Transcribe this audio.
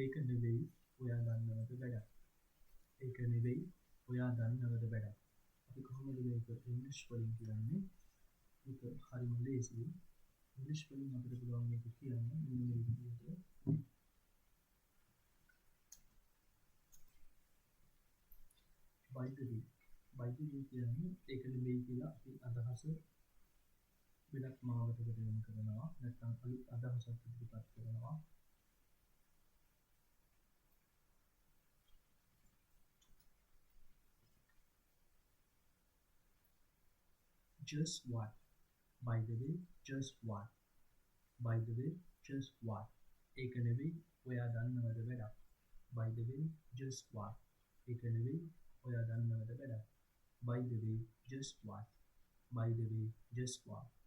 ඒක නෙවෙයි ඔයා දන්නවද වැඩක්. ඒක නෙවෙයි ඔයා දන්නවද වැඩක්. අපි කොහොමද මේක ඉංග්‍රීසි වලින් කියන්නේ? ඒක හරිම ලේසියි. ඉංග්‍රීසි වලින් අපිට පුළුවන් මේක කියන්න මෙන්න මේ විදිහට. by the way. by the way කියන්නේ ඒක නෙවෙයි කියලා අපි අදහස වෙනත් මාවතකට වෙන කරනවා. නැත්නම් අලුත් අදහසක් ඉදිරිපත් කරනවා. Just what? By the way, just what? By the way, just what? ඒක නෙවෙයි ඔයා දන්නවද වැඩක්. By the way, just what? ඒක නෙවෙයි ඔයා දන්නවද වැඩක්. By the way, just what? By the way, just what?